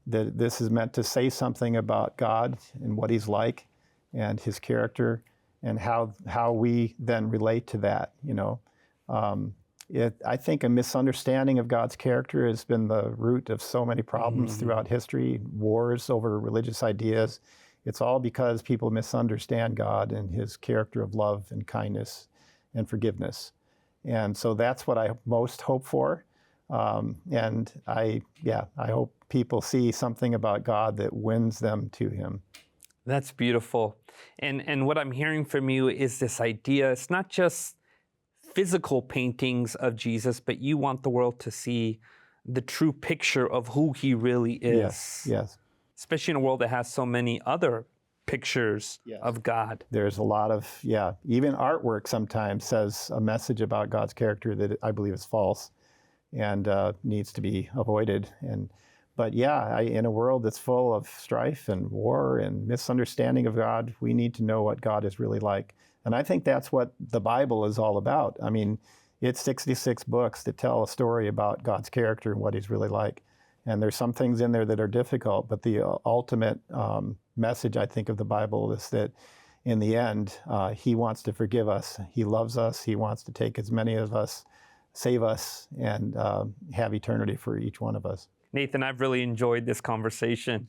C: that this is meant to say something about God and what he's like and his character and how we then relate to that, I think a misunderstanding of God's character has been the root of so many problems throughout history, wars over religious ideas. It's all because people misunderstand God and his character of love and kindness and forgiveness. And so that's what I most hope for. And I hope people see something about God that wins them to him.
B: That's beautiful. And what I'm hearing from you is this idea, it's not just physical paintings of Jesus, but you want the world to see the true picture of who he really is.
C: Yes.
B: Especially in a world that has so many other pictures of God.
C: There's a lot of, even artwork sometimes says a message about God's character that I believe is false and needs to be avoided. But in a world that's full of strife and war and misunderstanding of God, we need to know what God is really like. And I think that's what the Bible is all about. I mean, it's 66 books that tell a story about God's character and what he's really like. And there's some things in there that are difficult, but the ultimate message, I think, of the Bible is that in the end, he wants to forgive us. He loves us. He wants to take as many of us, save us, and have eternity for each one of us.
B: Nathan, I've really enjoyed this conversation.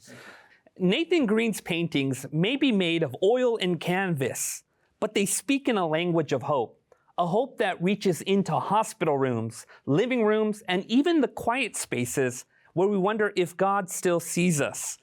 B: Nathan Greene's paintings may be made of oil and canvas, but they speak in a language of hope. A hope that reaches into hospital rooms, living rooms, and even the quiet spaces where we wonder if God still sees us.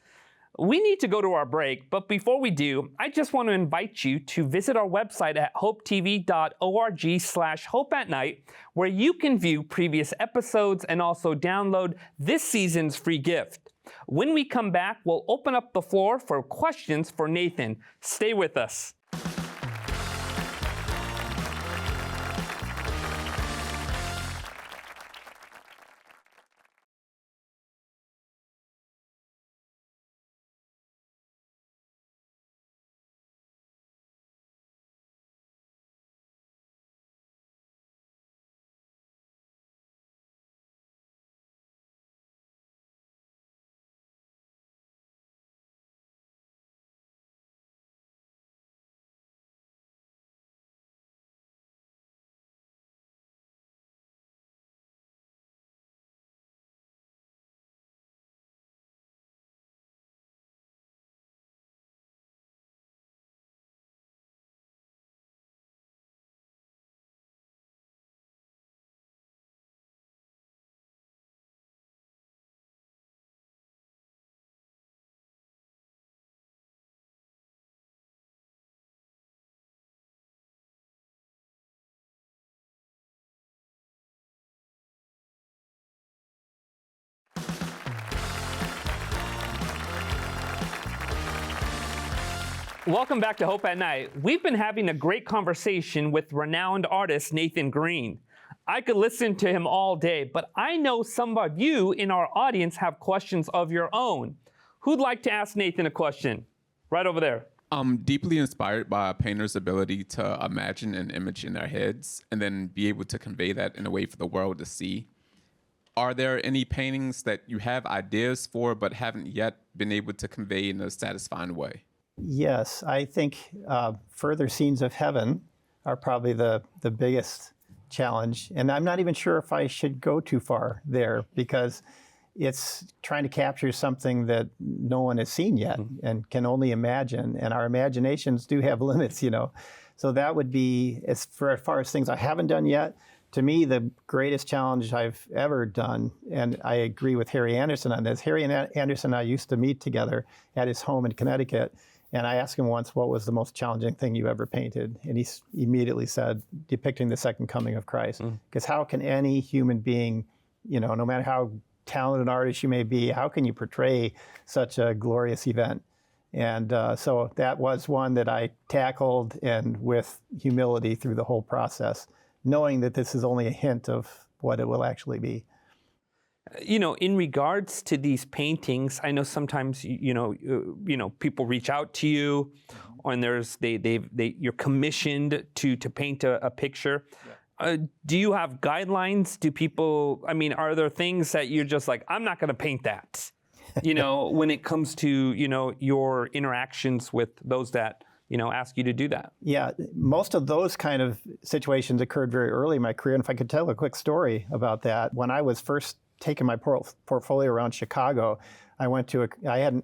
B: We need to go to our break, but before we do, I just want to invite you to visit our website at hopetv.org/hopeatnight, where you can view previous episodes and also download this season's free gift. When we come back, we'll open up the floor for questions for Nathan. Stay with us. Welcome back to Hope at Night. We've been having a great conversation with renowned artist Nathan Greene. I could listen to him all day, but I know some of you in our audience have questions of your own. Who'd like to ask Nathan a question? Right over there.
D: I'm deeply inspired by a painter's ability to imagine an image in their heads and then be able to convey that in a way for the world to see. Are there any paintings that you have ideas for but haven't yet been able to convey in a satisfying way?
C: Yes, I think Further Scenes of Heaven are probably the biggest challenge. And I'm not even sure if I should go too far there, because it's trying to capture something that no one has seen yet and can only imagine. And our imaginations do have limits, you know. So that would be, as far as things I haven't done yet, to me, the greatest challenge I've ever done, and I agree with Harry Anderson on this. Harry Anderson and I used to meet together at his home in Connecticut, and I asked him once, what was the most challenging thing you ever painted? And he immediately said, depicting the second coming of Christ. Because how can any human being, you know, no matter how talented an artist you may be, how can you portray such a glorious event? And so that was one that I tackled, and with humility through the whole process, knowing that this is only a hint of what it will actually be.
B: You know, in regards to these paintings, I know sometimes you know people reach out to you, and you're commissioned to paint a picture. Yeah. Do you have guidelines? Do people? I mean, are there things that you're just like, I'm not going to paint that? You know, when it comes to your interactions with those that ask you to do that.
C: Yeah, most of those kind of situations occurred very early in my career. And if I could tell a quick story about that, when I was first taking my portfolio around Chicago, I went to wanted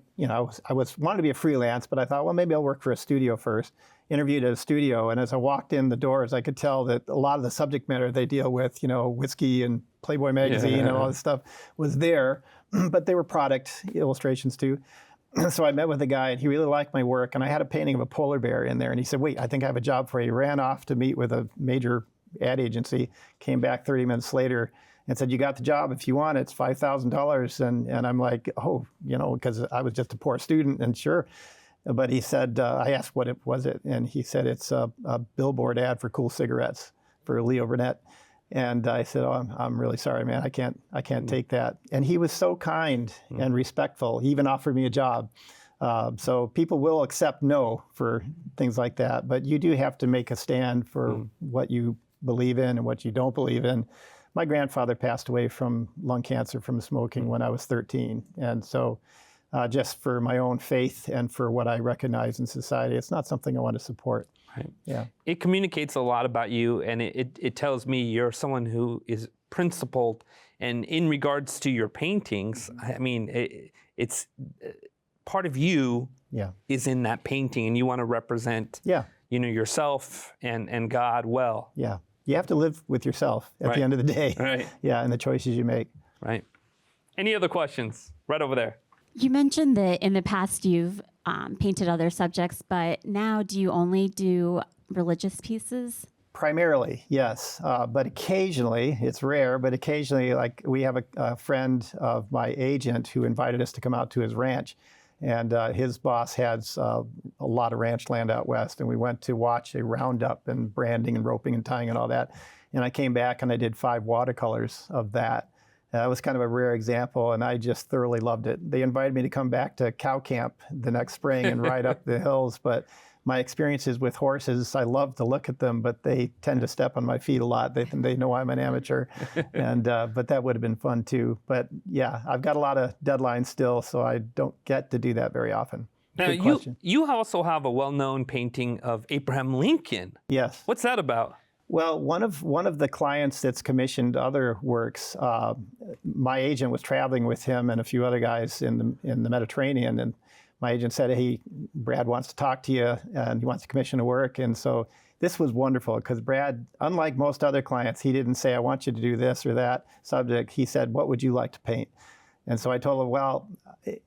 C: to be a freelance, but I thought, well, maybe I'll work for a studio first. Interviewed at a studio, and as I walked in the doors, I could tell that a lot of the subject matter they deal with, whiskey and Playboy magazine and all this stuff was there, but they were product illustrations too. So I met with a guy, and he really liked my work, and I had a painting of a polar bear in there, and he said, wait, I think I have a job for you. He ran off to meet with a major ad agency, came back 30 minutes later and said, you got the job. If you want it, it's $5,000. And I'm like, oh, because I was just a poor student, and sure. But he said, I asked what it was, and he said, it's a billboard ad for Cool Cigarettes for Leo Burnett. And I said, oh, I'm really sorry, man. I can't take that. And he was so kind and respectful. He even offered me a job. So people will accept no for things like that. But you do have to make a stand for what you believe in and what you don't believe in. My grandfather passed away from lung cancer from smoking when I was 13. And so just for my own faith and for what I recognize in society, it's not something I want to support.
B: Right.
C: Yeah.
B: It communicates a lot about you, and it tells me you're someone who is principled. And in regards to your paintings, I mean, it's part of you is in that painting, and you want to represent yourself and God well.
C: Yeah. You have to live with yourself at the end of the day.
B: Right.
C: Yeah, and the choices you make.
B: Right. Any other questions? Right over there.
E: You mentioned that in the past you've painted other subjects, but now do you only do religious pieces?
C: Primarily, yes. But occasionally, it's rare, but occasionally, like we have a friend of my agent who invited us to come out to his ranch. And his boss has a lot of ranch land out west. And we went to watch a roundup and branding and roping and tying and all that. And I came back and I did 5 watercolors of that. That was kind of a rare example, and I just thoroughly loved it. They invited me to come back to cow camp the next spring and ride up the hills, but my experiences with horses, I love to look at them, but they tend to step on my feet a lot. They know I'm an amateur, and but that would have been fun too. But yeah, I've got a lot of deadlines still, so I don't get to do that very often.
B: Now, you also have a well-known painting of Abraham Lincoln.
C: Yes.
B: What's that about?
C: Well, one of the clients that's commissioned other works, my agent was traveling with him and a few other guys in the Mediterranean, and my agent said, hey, Brad wants to talk to you, and he wants to commission a work. And so this was wonderful, because Brad, unlike most other clients, he didn't say, I want you to do this or that subject. He said, what would you like to paint? And so I told him, well,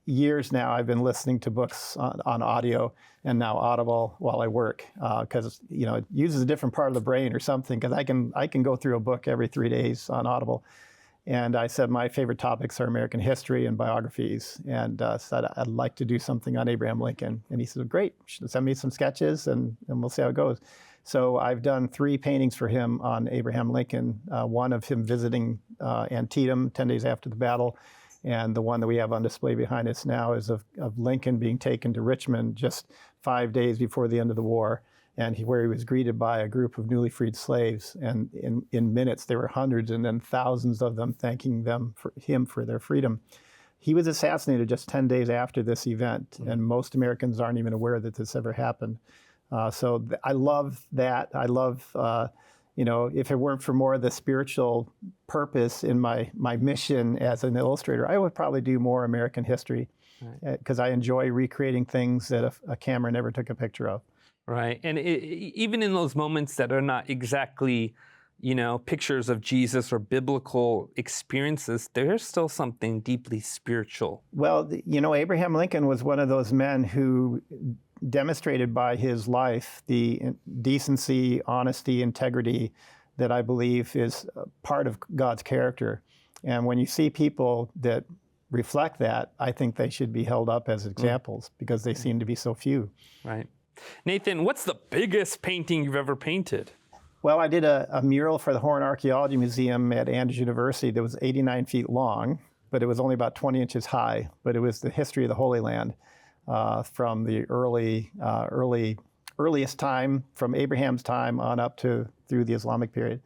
C: years now I've been listening to books on audio and now Audible while I work, because it uses a different part of the brain or something, because I can go through a book every 3 days on Audible. And I said my favorite topics are American history and biographies, and said I'd like to do something on Abraham Lincoln. And he said, great, send me some sketches and we'll see how it goes. So I've done 3 paintings for him on Abraham Lincoln, one of him visiting Antietam 10 days after the battle. And the one that we have on display behind us now is of Lincoln being taken to Richmond just 5 days before the end of the war, and where he was greeted by a group of newly freed slaves. And in minutes, there were hundreds and then thousands of them thanking him for their freedom. He was assassinated just 10 days after this event, and most Americans aren't even aware that this ever happened. So I love that. I love if it weren't for more of the spiritual purpose in my mission as an illustrator, I would probably do more American history because I enjoy recreating things that a camera never took a picture of.
B: Right. And even in those moments that are not exactly, pictures of Jesus or biblical experiences, there's still something deeply spiritual.
C: Well, Abraham Lincoln was one of those men who demonstrated by his life the decency, honesty, integrity that I believe is part of God's character. And when you see people that reflect that, I think they should be held up as examples because they seem to be so few.
B: Right. Nathan, what's the biggest painting you've ever painted?
C: Well, I did a mural for the Horn Archaeology Museum at Andrews University that was 89 feet long, but it was only about 20 inches high. But it was the history of the Holy Land from the earliest time, from Abraham's time on up to through the Islamic period.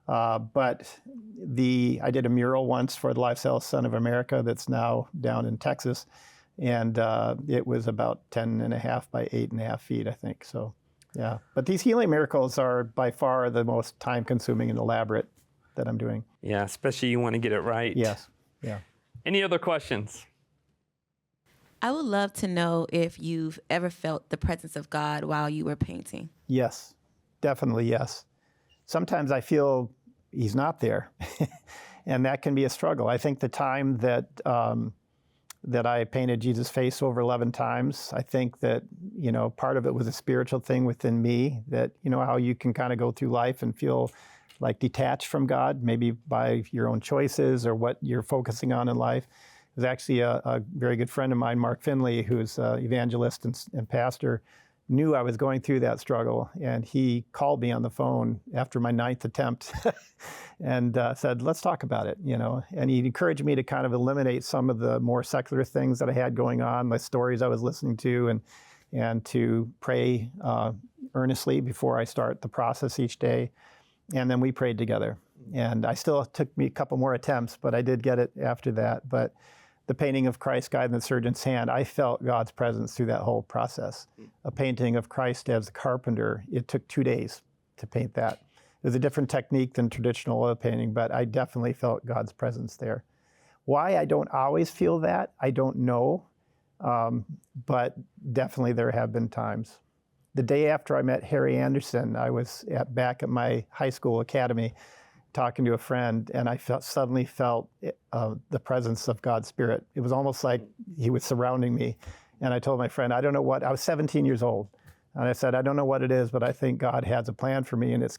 C: But I did a mural once for the Lifestyle Son of America that's now down in Texas. And it was about 10.5 by 8.5 feet, I think. So, yeah. But these healing miracles are by far the most time-consuming and elaborate that I'm doing.
B: Yeah, especially you want to get it right.
C: Yes. Yeah.
B: Any other questions?
F: I would love to know if you've ever felt the presence of God while you were painting.
C: Yes, definitely yes. Sometimes I feel he's not there, and that can be a struggle. I think the time that I painted Jesus' face over 11 times, I think that, part of it was a spiritual thing within me, that, how you can kind of go through life and feel like detached from God, maybe by your own choices or what you're focusing on in life. There's actually a very good friend of mine, Mark Finley, who's an evangelist and pastor, knew I was going through that struggle, and he called me on the phone after my 9th attempt and said, let's talk about it, and he encouraged me to kind of eliminate some of the more secular things that I had going on, the stories I was listening to, and to pray earnestly before I start the process each day. And then we prayed together. And I still took me a couple more attempts, but I did get it after that. But the painting of Christ guiding the surgeon's hand, I felt God's presence through that whole process. A painting of Christ as the carpenter, it took 2 days to paint that. It was a different technique than traditional oil painting, but I definitely felt God's presence there. Why I don't always feel that, I don't know, but definitely there have been times. The day after I met Harry Anderson, I was back at my high school academy talking to a friend, and I suddenly felt the presence of God's Spirit. It was almost like he was surrounding me. And I told my friend, I don't know what, I was 17 years old. And I said, I don't know what it is, but I think God has a plan for me, and it's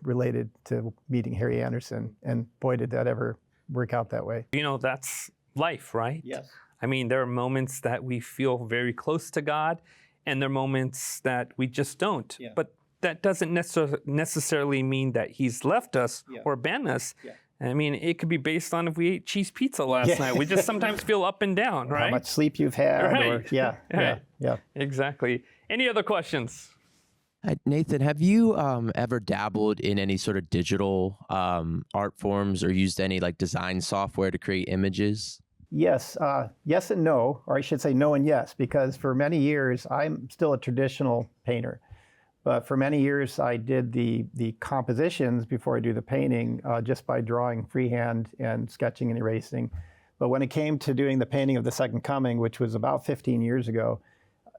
C: related to meeting Harry Anderson. And boy, did that ever work out that way.
B: That's life, right?
C: Yes.
B: I mean, there are moments that we feel very close to God, and there are moments that we just don't.
C: Yeah.
B: But that doesn't necessarily mean that he's left us or abandoned us.
C: Yeah.
B: I mean, it could be based on if we ate cheese pizza last night. We just sometimes feel up and down, right?
C: How much sleep you've had.
B: Right.
C: Or, yeah.
B: Exactly. Any other questions?
G: Nathan, have you ever dabbled in any sort of digital art forms or used any design software to create images?
C: Yes. Yes and no, or I should say no and yes, because for many years, I'm still a traditional painter. But for many years, I did the compositions before I do the painting just by drawing freehand and sketching and erasing. But when it came to doing the painting of the Second Coming, which was about 15 years ago,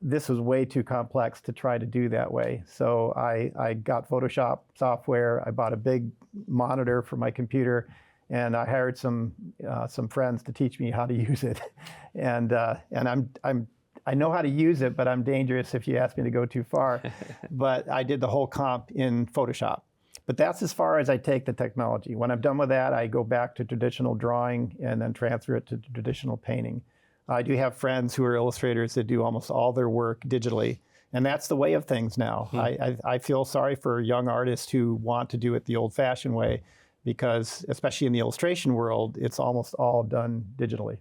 C: this was way too complex to try to do that way. So I got Photoshop software. I bought a big monitor for my computer, and I hired some friends to teach me how to use it. And I know how to use it, but I'm dangerous if you ask me to go too far. But I did the whole comp in Photoshop. But that's as far as I take the technology. When I'm done with that, I go back to traditional drawing and then transfer it to traditional painting. I do have friends who are illustrators that do almost all their work digitally. And that's the way of things now. I feel sorry for young artists who want to do it the old-fashioned way, because especially in the illustration world, it's almost all done digitally.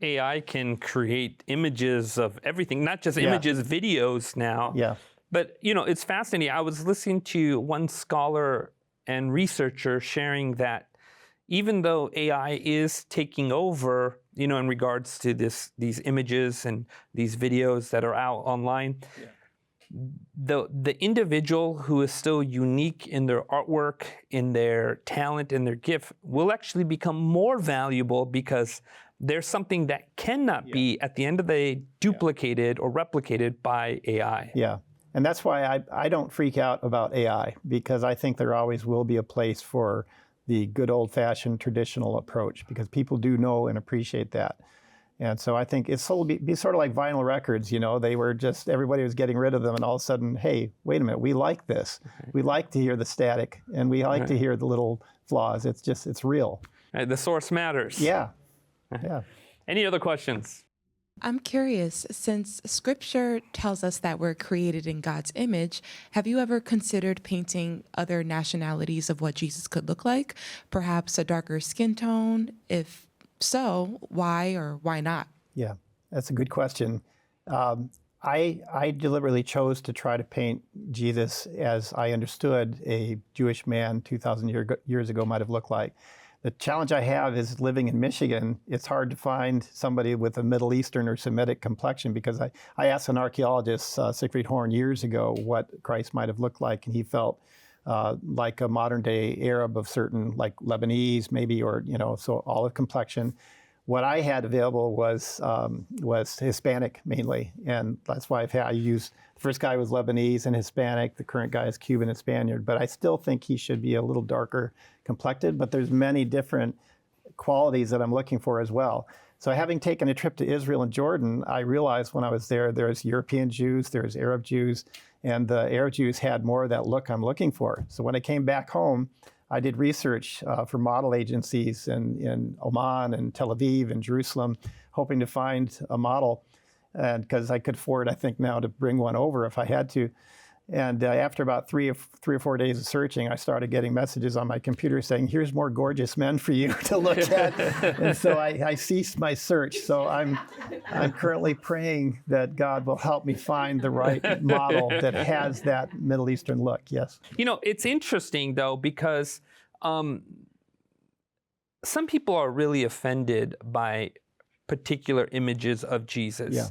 B: AI can create images of everything, not just images, videos now.
C: Yeah.
B: But, it's fascinating. I was listening to one scholar and researcher sharing that even though AI is taking over, in regards to these images and these videos that are out online, the individual who is still unique in their artwork, in their talent, in their gift will actually become more valuable because there's something that cannot be, at the end of the day, duplicated or replicated by AI.
C: Yeah. And that's why I don't freak out about AI, because I think there always will be a place for the good old-fashioned traditional approach, because people do know and appreciate that. And so I think it's be sort of like vinyl records, you know, they were just, everybody was getting rid of them, and all of a sudden, hey, wait a minute, we like this. We like to hear the static, and we like to hear the little flaws. It's real.
B: The source matters.
C: Yeah, yeah.
B: Any other questions?
H: I'm curious, since scripture tells us that we're created in God's image, have you ever considered painting other nationalities of what Jesus could look like? Perhaps a darker skin tone? If so, why or why not?
C: Yeah, that's a good question. I deliberately chose to try to paint Jesus as I understood a Jewish man 2,000 years ago might have looked like. The challenge I have is living in Michigan. It's hard to find somebody with a Middle Eastern or Semitic complexion, because I asked an archaeologist, Siegfried Horn, years ago what Christ might have looked like, and he felt like a modern day Arab of certain, like Lebanese maybe, or, you know, so olive complexion. What I had available was Hispanic mainly, and that's why I used, the first guy was Lebanese and Hispanic, the current guy is Cuban and Spaniard, but I still think he should be a little darker complected, but there's many different qualities that I'm looking for as well. So having taken a trip to Israel and Jordan, I realized when I was there, there's European Jews, there's Arab Jews, and the Arab Jews had more of that look I'm looking for. So when I came back home, I did research for model agencies in Oman and Tel Aviv and Jerusalem, hoping to find a model, and because I could afford, I think now, to bring one over if I had to. And after about three or four days of searching, I started getting messages on my computer saying, here's more gorgeous men for you to look at. And so I ceased my search. So I'm currently praying that God will help me find the right model that has that Middle Eastern look. Yes.
B: You know, it's interesting, though, because some people are really offended by particular images of Jesus.
C: Yeah.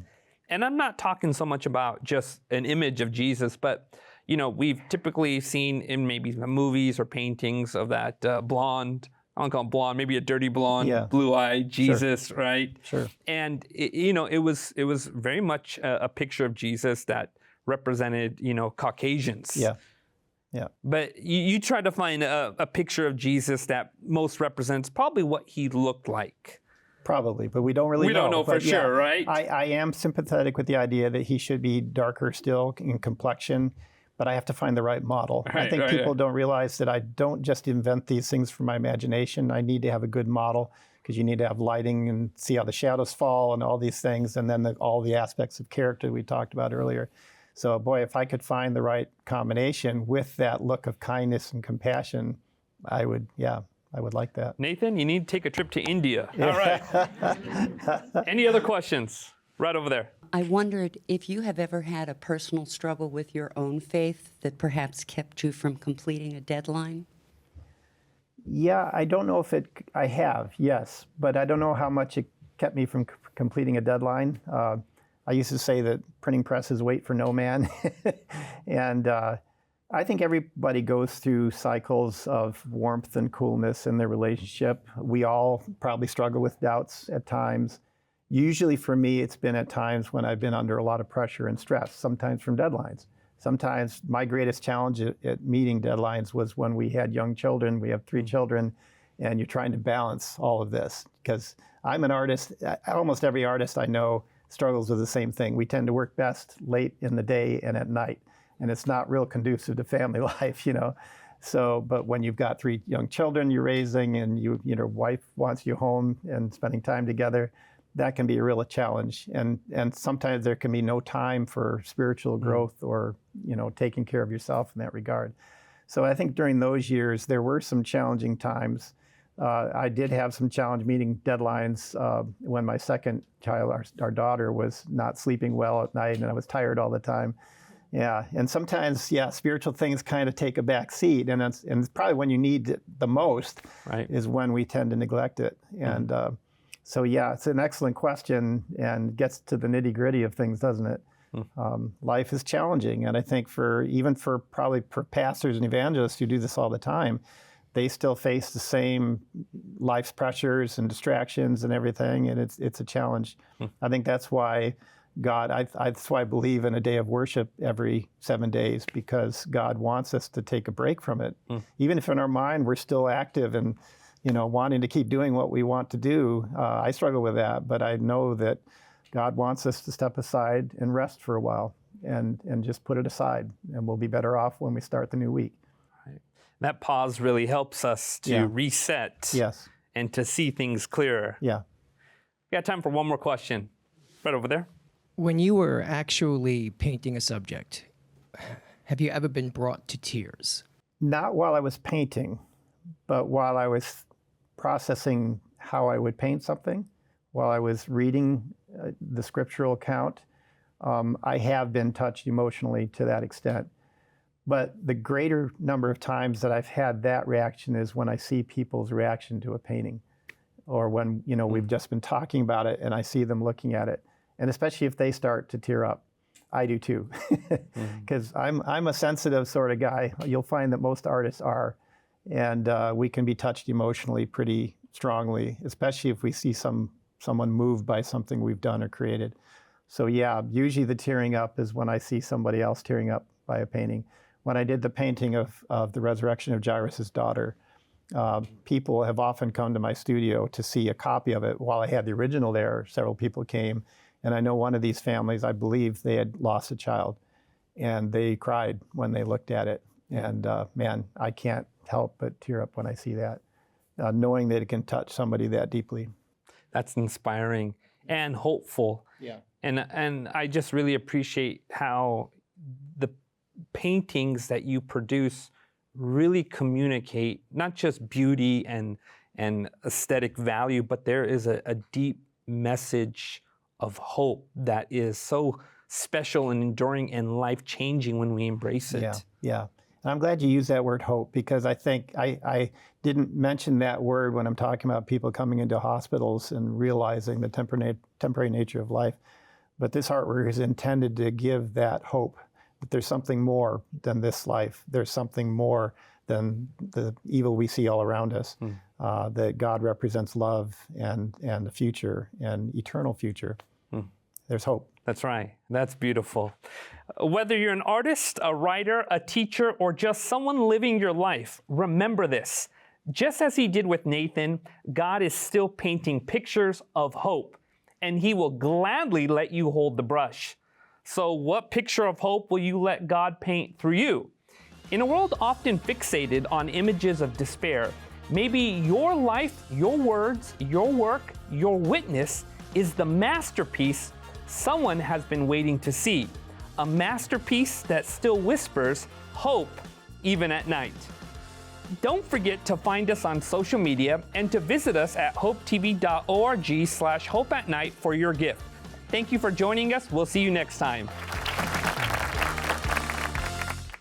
B: And I'm not talking so much about just an image of Jesus, but, you know, we've typically seen in maybe the movies or paintings of that blonde, I don't call him blonde, maybe a dirty blonde, blue-eyed Jesus, right?
C: Sure.
B: And, it was very much a picture of Jesus that represented, Caucasians.
C: Yeah. Yeah.
B: But you try to find a picture of Jesus that most represents probably what he looked like.
C: Probably, but we don't really know.
B: We don't know for sure, right?
C: I am sympathetic with the idea that he should be darker still in complexion, but I have to find the right model. I think people don't realize that I don't just invent these things from my imagination. I need to have a good model, because you need to have lighting and see how the shadows fall and all these things, and then all the aspects of character we talked about earlier. So, boy, if I could find the right combination with that look of kindness and compassion, I would like that.
B: Nathan, you need to take a trip to India. All right. Any other questions? Right over there.
I: I wondered if you have ever had a personal struggle with your own faith that perhaps kept you from completing a deadline?
C: Yeah, I don't know if I have, yes, but I don't know how much it kept me from completing a deadline. I used to say that printing presses wait for no man. And I think everybody goes through cycles of warmth and coolness in their relationship. We all probably struggle with doubts at times. Usually for me, it's been at times when I've been under a lot of pressure and stress, sometimes from deadlines. Sometimes my greatest challenge at meeting deadlines was when we had young children. We have 3 children, and you're trying to balance all of this. Because I'm an artist, almost every artist I know struggles with the same thing. We tend to work best late in the day and at night. And it's not real conducive to family life, So, but when you've got 3 young children you're raising, and your wife wants you home and spending time together, that can be a real challenge. And sometimes there can be no time for spiritual growth or, taking care of yourself in that regard. So I think during those years, there were some challenging times. I did have some challenge meeting deadlines when my second child, our daughter, was not sleeping well at night, and I was tired all the time. Yeah, and sometimes, spiritual things kind of take a back seat, and it's probably when you need it the most is when we tend to neglect it. And so, it's an excellent question and gets to the nitty-gritty of things, doesn't it? Life is challenging, and I think even for pastors and evangelists who do this all the time, they still face the same life's pressures and distractions and everything, and it's a challenge. I think that's why that's why I believe in a day of worship every 7 days, because God wants us to take a break from it. Even if in our mind we're still active and wanting to keep doing what we want to do. I struggle with that, but I know that God wants us to step aside and rest for a while and just put it aside, and we'll be better off when we start the new week.
B: Right. That pause really helps us to reset and to see things clearer.
C: Yeah.
B: We got time for one more question. Right over there.
J: When you were actually painting a subject, have you ever been brought to tears?
C: Not while I was painting, but while I was processing how I would paint something, while I was reading the scriptural account, I have been touched emotionally to that extent. But the greater number of times that I've had that reaction is when I see people's reaction to a painting, or when we've just been talking about it and I see them looking at it, and especially if they start to tear up. I do too, because I'm a sensitive sort of guy. You'll find that most artists are, and we can be touched emotionally pretty strongly, especially if we see someone moved by something we've done or created. So yeah, usually the tearing up is when I see somebody else tearing up by a painting. When I did the painting of the resurrection of Jairus' daughter, people have often come to my studio to see a copy of it. While I had the original there, several people came, and I know one of these families, I believe they had lost a child, and they cried when they looked at it. And man, I can't help but tear up when I see that, knowing that it can touch somebody that deeply.
B: That's inspiring and hopeful.
C: Yeah.
B: And I just really appreciate how the paintings that you produce really communicate not just beauty and aesthetic value, but there is a deep message of hope that is so special and enduring and life-changing when we embrace it.
C: Yeah. And I'm glad you used that word hope, because I think I didn't mention that word when I'm talking about people coming into hospitals and realizing the temporary nature of life. But this artwork is intended to give that hope, that there's something more than this life. There's something more than the evil we see all around us, that God represents love and the future, and eternal future. There's hope.
B: That's right. That's beautiful. Whether you're an artist, a writer, a teacher, or just someone living your life, remember this. Just as he did with Nathan, God is still painting pictures of hope, and he will gladly let you hold the brush. So what picture of hope will you let God paint through you? In a world often fixated on images of despair, maybe your life, your words, your work, your witness is the masterpiece someone has been waiting to see. A masterpiece that still whispers hope even at night. Don't forget to find us on social media and to visit us at hopetv.org/hopeatnight for your gift. Thank you for joining us. We'll see you next time.